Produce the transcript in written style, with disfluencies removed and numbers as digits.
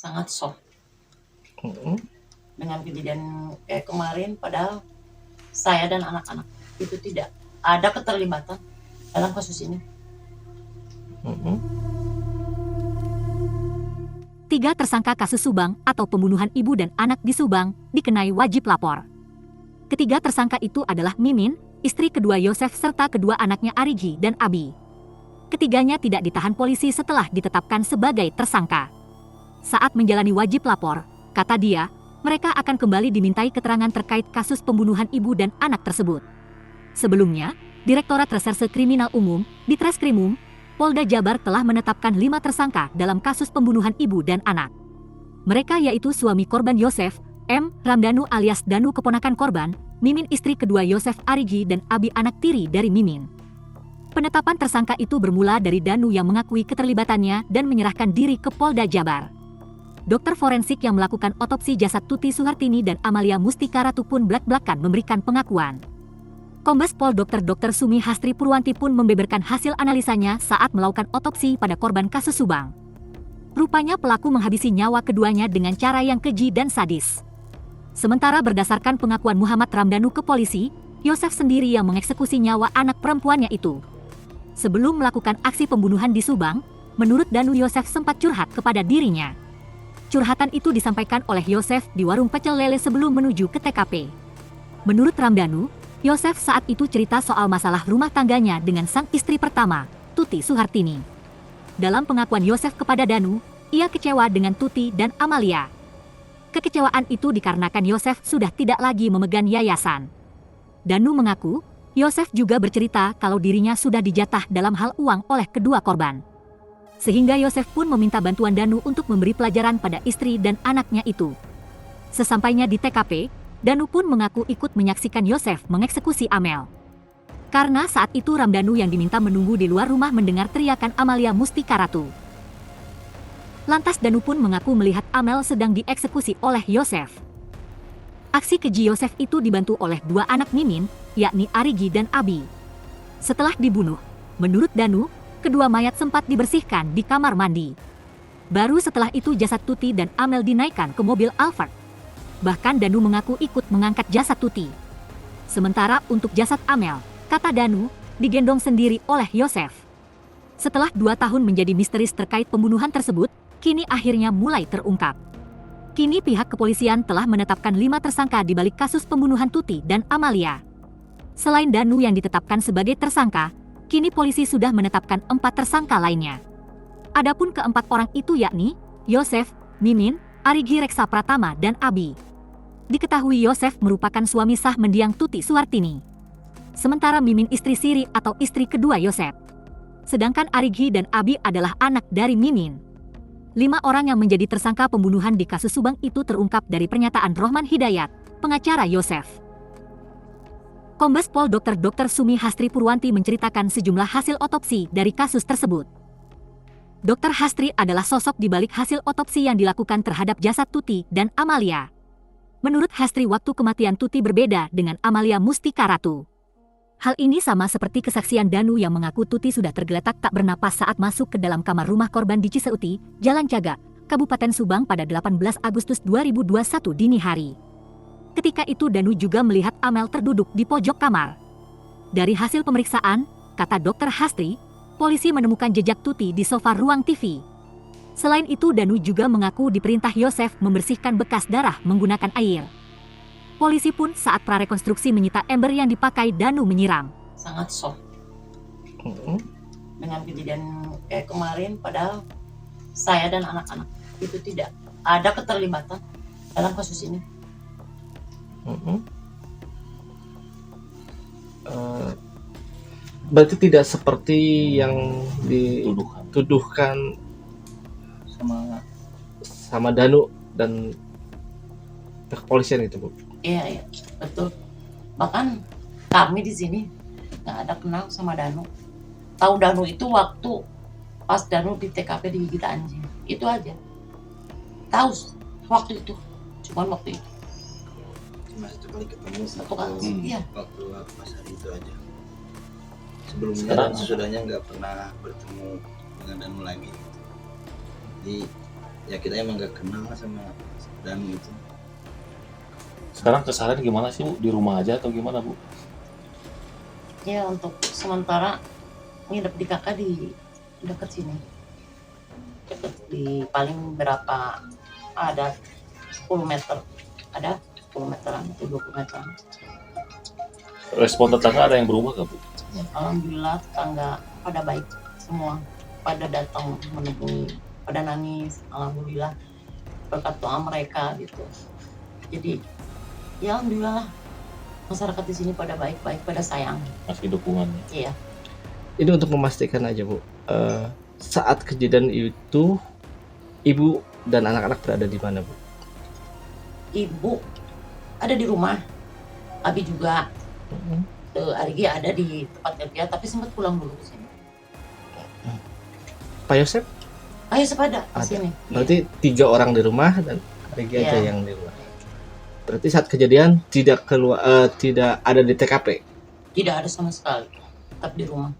sangat shock Mhm. dengan kejadian kayak kemarin, padahal saya dan anak-anak itu tidak ada keterlibatan dalam kasus ini. Mhm. 3 tersangka kasus Subang atau pembunuhan ibu dan anak di Subang dikenai wajib lapor. Ketiga tersangka itu adalah Mimin, istri kedua Yosef serta kedua anaknya Arigi dan Abi. Ketiganya tidak ditahan polisi setelah ditetapkan sebagai tersangka. Saat menjalani wajib lapor, kata dia, mereka akan kembali dimintai keterangan terkait kasus pembunuhan ibu dan anak tersebut. Sebelumnya, Direktorat Reserse Kriminal Umum, Ditreskrimum, Polda Jabar telah menetapkan 5 tersangka dalam kasus pembunuhan ibu dan anak. Mereka yaitu suami korban Yosef, M. Ramdhanu alias Danu keponakan korban, Mimin istri kedua Yosef Arigi dan Abi anak tiri dari Mimin. Penetapan tersangka itu bermula dari Danu yang mengakui keterlibatannya dan menyerahkan diri ke Polda Jabar. Dokter forensik yang melakukan otopsi jasad Tuti Suhartini dan Amalia Mustika Ratu pun belak-belakan memberikan pengakuan. Kombes Pol Dr. Sumi Hastri Purwanti pun membeberkan hasil analisanya saat melakukan otopsi pada korban kasus Subang. Rupanya pelaku menghabisi nyawa keduanya dengan cara yang keji dan sadis. Sementara berdasarkan pengakuan Muhammad Ramdhanu ke polisi, Yosef sendiri yang mengeksekusi nyawa anak perempuannya itu. Sebelum melakukan aksi pembunuhan di Subang, menurut Danu Yosef sempat curhat kepada dirinya. Curhatan itu disampaikan oleh Yosef di warung pecel lele sebelum menuju ke TKP. Menurut Ramdhanu, Yosef saat itu cerita soal masalah rumah tangganya dengan sang istri pertama, Tuti Suhartini. Dalam pengakuan Yosef kepada Danu, ia kecewa dengan Tuti dan Amalia. Kekecewaan itu dikarenakan Yosef sudah tidak lagi memegang yayasan. Danu mengaku, Yosef juga bercerita kalau dirinya sudah dijatah dalam hal uang oleh kedua korban. Sehingga Yosef pun meminta bantuan Danu untuk memberi pelajaran pada istri dan anaknya itu. Sesampainya di TKP, Danu pun mengaku ikut menyaksikan Yosef mengeksekusi Amel. Karena saat itu Ramdhanu yang diminta menunggu di luar rumah mendengar teriakan Amalia Mustika Ratu. Lantas Danu pun mengaku melihat Amel sedang dieksekusi oleh Yosef. Aksi keji Yosef itu dibantu oleh 2 anak Mimin, yakni Arigi dan Abi. Setelah dibunuh, menurut Danu, kedua mayat sempat dibersihkan di kamar mandi. Baru setelah itu jasad Tuti dan Amel dinaikkan ke mobil Alphard. Bahkan Danu mengaku ikut mengangkat jasad Tuti. Sementara untuk jasad Amel, kata Danu, digendong sendiri oleh Yosef. Setelah 2 tahun menjadi misteris terkait pembunuhan tersebut, kini akhirnya mulai terungkap. Kini pihak kepolisian telah menetapkan 5 tersangka di balik kasus pembunuhan Tuti dan Amalia. Selain Danu yang ditetapkan sebagai tersangka, kini polisi sudah menetapkan 4 tersangka lainnya. Adapun keempat orang itu yakni Yosef, Mimin, Arigi Reksa Pratama dan Abi. Diketahui Yosef merupakan suami sah mendiang Tuti Suhartini. Sementara Mimin istri siri atau istri kedua Yosef. Sedangkan Arigi dan Abi adalah anak dari Mimin. 5 orang yang menjadi tersangka pembunuhan di kasus Subang itu terungkap dari pernyataan Rohman Hidayat, pengacara Yosef. Kombes Pol Dr. Sumi Hastri Purwanti menceritakan sejumlah hasil otopsi dari kasus tersebut. Dr. Hastri adalah sosok di balik hasil otopsi yang dilakukan terhadap jasad Tuti dan Amalia. Menurut Hastri, waktu kematian Tuti berbeda dengan Amalia Mustika Ratu. Hal ini sama seperti kesaksian Danu yang mengaku Tuti sudah tergeletak tak bernapas saat masuk ke dalam kamar rumah korban di Ciseuti, Jalan Cagak, Kabupaten Subang pada 18 Agustus 2021 dini hari. Ketika itu Danu juga melihat Amel terduduk di pojok kamar. Dari hasil pemeriksaan, kata Dr. Hastri, polisi menemukan jejak Tuti di sofa ruang TV. Selain itu Danu juga mengaku diperintah Yosef membersihkan bekas darah menggunakan air. Polisi pun saat prarekonstruksi menyita ember yang dipakai Danu menyiram. Sangat shock Mhm. dengan kejadian kayak kemarin, padahal saya dan anak-anak itu tidak ada keterlibatan dalam kasus ini. Mhm. Berarti tidak seperti yang dituduhkan sama Danu dan kepolisian itu, Bu. Iya, betul. Bahkan kami di sini nggak ada kenal sama Danu. Tahu Danu itu waktu pas Danu di TKP digigit anjing. Itu aja. Tahu waktu itu. Cuman waktu itu. Cuma satu kali ketemu Satu kali. Iya. waktu pas hari itu aja. Sebelumnya Sekarang dan sesudahnya nggak pernah bertemu dengan Danu lagi. Jadi Ya kita emang gak kenal sama Danu itu. Sekarang keseharian gimana sih Bu? Di rumah aja atau gimana Bu? Ya untuk sementara nginep di kakak di dekat sini, deket di paling berapa, ada 10 meter, ada 10 meteran atau 20 meteran. Respon tetangga ada yang berubah gak Bu? Alhamdulillah tetangga pada baik semua, pada datang menemui, pada nangis, alhamdulillah berkat doa mereka gitu. Jadi ya alhamdulillah lah, masyarakat di sini pada baik-baik, pada sayang. Masih dukungannya. Iya. Ini untuk memastikan aja Bu, saat kejadian itu ibu dan anak-anak berada di mana Bu? Ibu ada di rumah, Abi juga, Mm-mm. Arigi ada di tempat kerja tapi sempat pulang dulu ke sini. Pak Yosep? Ayo sepada ke Ada. sini. Berarti 3 orang di rumah dan Regi aja Iya. yang di luar. Berarti saat kejadian tidak keluar, tidak ada di TKP. Tidak ada sama sekali, tetap di rumah.